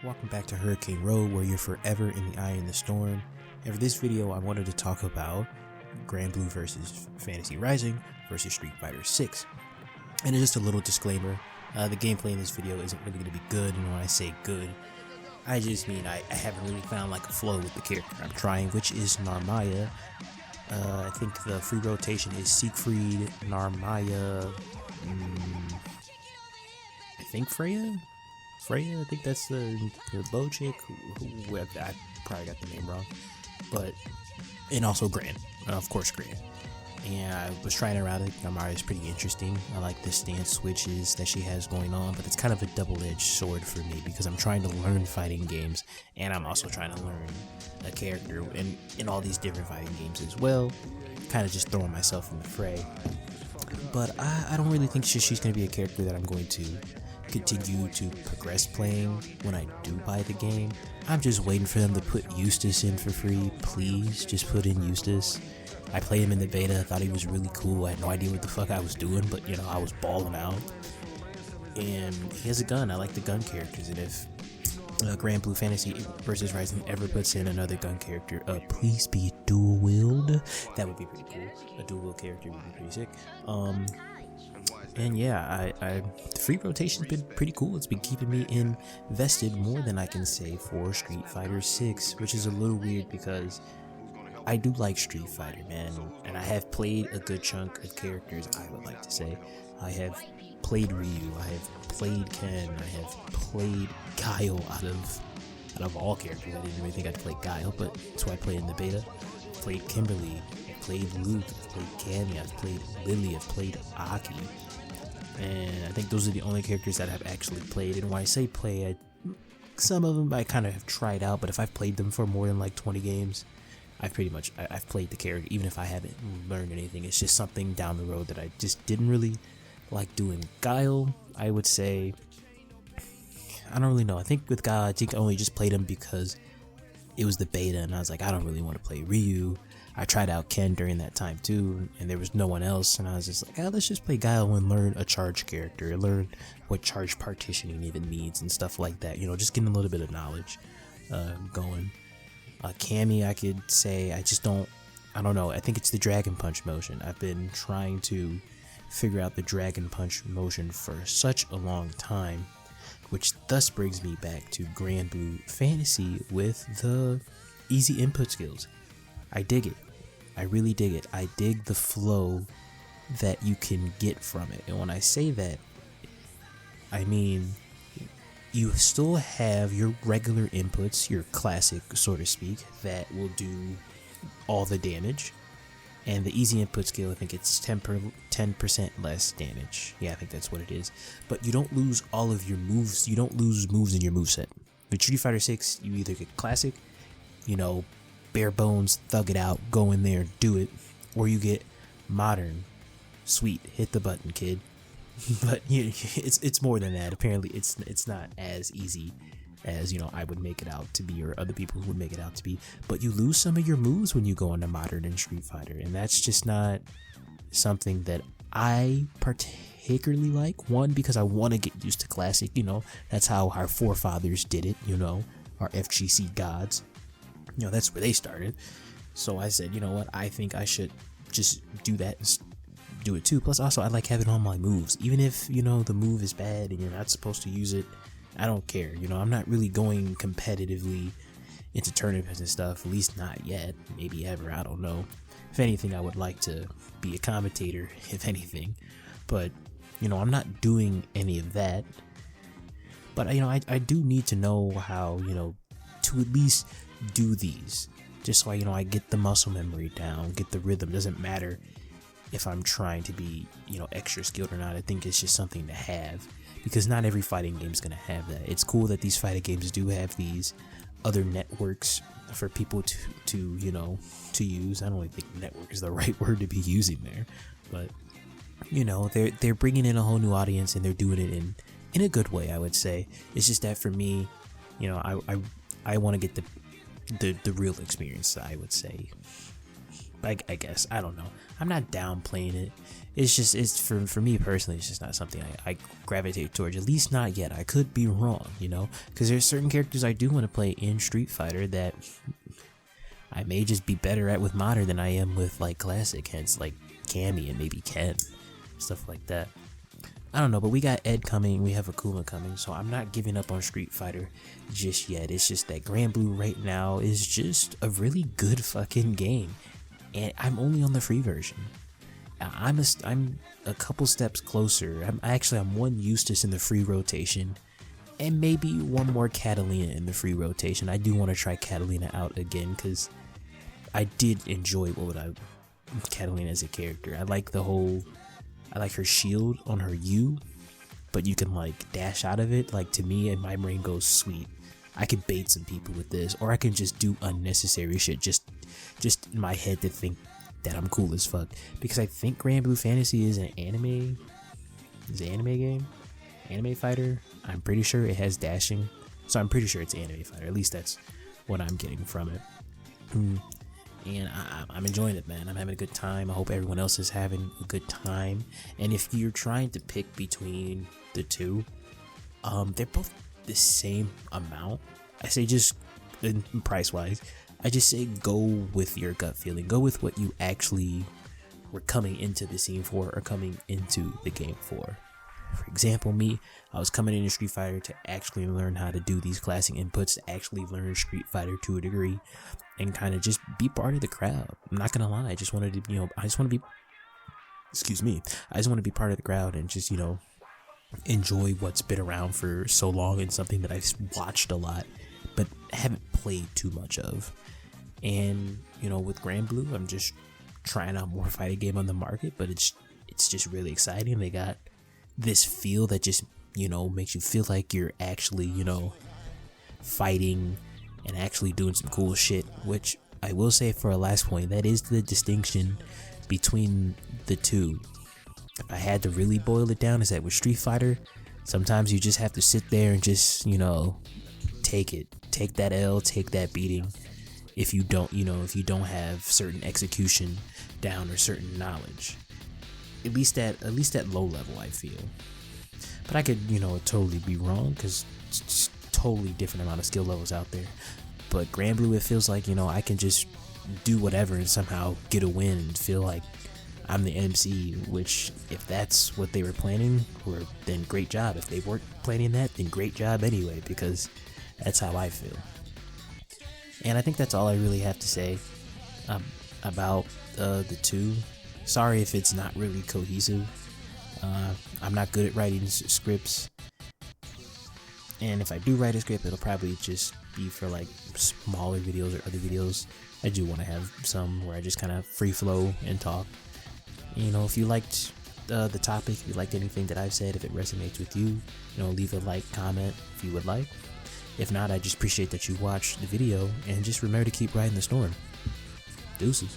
Welcome back to Hurricane Road, where you're forever in the eye of the storm. And for this video, I wanted to talk about Granblue versus Fantasy Rising versus Street Fighter 6. And just a little disclaimer, the gameplay in this video isn't really going to be good, and when I say good, I just mean I haven't really found like a flow with the character I'm trying, which is Narmaya. I think the free rotation is Siegfried, Narmaya, I think Freya, I think that's the bow chick, who I probably got the name wrong, and also Gran, of course Gran. And I was trying her out. I think Narmaya is pretty interesting. I like the stance switches that she has going on, but it's kind of a double-edged sword for me because I'm trying to learn fighting games, and I'm also trying to learn a character in all these different fighting games as well. Kind of just throwing myself in the fray. But I don't really think she's going to be a character that I'm going to continue to progress playing when I do buy the game. I'm just waiting for them to put Eustace in for free. Please, just put in Eustace. I played him in the beta, thought he was really cool. I had no idea what the fuck I was doing, but you know, I was balling out. And he has a gun. I like the gun characters, and if Granblue Fantasy versus Rising ever puts in another gun character, please be dual wield. That would be pretty cool. A dual wield character would be pretty sick. And yeah, the free rotation's been pretty cool. It's been keeping me invested more than I can say for Street Fighter 6, which is a little weird because I do like Street Fighter, man, and I have played a good chunk of characters, I would like to say. I have played Ryu, I have played Ken, I have played Guile out of all characters. I didn't really think I'd play Guile, but that's who I played in the beta. I've played Kimberly, I've played Luke, I've played Cammy, I've played Lily, I've played Aki. And I think those are the only characters that I've actually played. And when I say play, some of them I kind of have tried out, but if I've played them for more than like 20 games, I've played the character, even if I haven't learned anything. It's just something down the road that I just didn't really like doing. Guile, I would say, I don't really know. I think with Guile, I only just played him because it was the beta, and I was like, I don't really want to play Ryu. I tried out Ken during that time too, and there was no one else, and I was just like, let's just play Guile and learn a charge character, learn what charge partitioning even means and stuff like that. You know, just getting a little bit of knowledge going. Cammy, I could say, I don't know, I think it's the Dragon Punch motion. I've been trying to figure out the Dragon Punch motion for such a long time, which thus brings me back to Granblue Fantasy with the easy input skills. I dig it. I really dig it. I dig the flow that you can get from it. And when I say that, I mean, you still have your regular inputs, your classic, so to speak, that will do all the damage. And the easy input skill, I think it's 10% less damage. Yeah, I think that's what it is. But you don't lose all of your moves. You don't lose moves in your moveset. With Street Fighter 6, you either get classic, you know, bare bones, thug it out, go in there, do it, or you get modern, sweet, hit the button, kid. But you know, it's more than that. Apparently it's not as easy as, you know, I would make it out to be, or other people would make it out to be. But you lose some of your moves when you go into modern and Street Fighter, and that's just not something that I particularly like. One, because I want to get used to classic, you know, that's how our forefathers did it, you know, our FGC gods. You know, that's where they started. So I said, you know what, I think I should just do that and do it too. Plus also, I like having all my moves, even if, you know, the move is bad and you're not supposed to use it. I don't care, you know. I'm not really going competitively into tournaments and stuff, at least not yet, maybe ever, I don't know. If anything, I would like to be a commentator, if anything, but you know, I'm not doing any of that. But you know, I do need to know how, you know, to at least do these, just so I, you know, I get the muscle memory down, get the rhythm. Doesn't matter if I'm trying to be, you know, extra skilled or not. I think it's just something to have, because not every fighting game is going to have that. It's cool that these fighting games do have these other networks for people to you know, to use. I don't really think network is the right word to be using there, but you know, they're bringing in a whole new audience, and they're doing it in a good way, I would say. It's just that for me, you know, I want to get the real experience, I would say. I guess, I don't know. I'm not downplaying it. It's just, it's for me personally, it's just not something I gravitate towards, at least not yet. I could be wrong, you know, because there's certain characters I do want to play in Street Fighter that I may just be better at with modern than I am with like classic, hence like Cammy and maybe Ken, stuff like that. I don't know, but we got Ed coming, we have Akuma coming, so I'm not giving up on Street Fighter just yet. It's just that Granblue right now is just a really good fucking game, and I'm only on the free version. I'm a couple steps closer. I'm one Eustace in the free rotation, and maybe one more Catalina in the free rotation. I do want to try Catalina out again, because I did enjoy Catalina as a character. I like her shield on her U, but you can like dash out of it. Like, to me, and my brain goes, sweet, I could bait some people with this, or I can just do unnecessary shit just in my head to think that I'm cool as fuck. Because I think Granblue Fantasy is an anime game, anime fighter. I'm pretty sure it has dashing, so I'm pretty sure it's anime fighter. At least that's what I'm getting from it. And I'm enjoying it, man. I'm having a good time. I hope everyone else is having a good time. And if you're trying to pick between the two, they're both the same amount. I say, just in price wise, I just say go with your gut feeling. Go with what you actually were coming into the scene for, or coming into the game for. For example, me, I was coming into Street Fighter to actually learn how to do these classic inputs, to actually learn Street Fighter to a degree, and kind of just be part of the crowd. I'm not gonna lie, I just wanted to, I just want to be part of the crowd and just, enjoy what's been around for so long, and something that I've watched a lot, but haven't played too much of. And, with Granblue, I'm just trying out more fighting game on the market, but it's just really exciting. They got this feel that just, makes you feel like you're actually, fighting and actually doing some cool shit, which I will say, for a last point, that is the distinction between the two. If I had to really boil it down, is that with Street Fighter, sometimes you just have to sit there and just, take that L, take that beating, if you don't have certain execution down or certain knowledge. At least at low level, I feel. But I could, totally be wrong, because it's just totally different amount of skill levels out there. But Granblue, it feels like, I can just do whatever and somehow get a win and feel like I'm the MC, which, if that's what they were planning, then great job. If they weren't planning that, then great job anyway, because that's how I feel. And I think that's all I really have to say about the two. Sorry if it's not really cohesive. I'm not good at writing scripts, and if I do write a script, it'll probably just be for like smaller videos or other videos. I do want to have some where I just kind of free flow and talk. If you liked the topic, if you liked anything that I've said, if it resonates with you, leave a like, comment if you would like. If not, I just appreciate that you watched the video, and just remember to keep riding the storm. Deuces.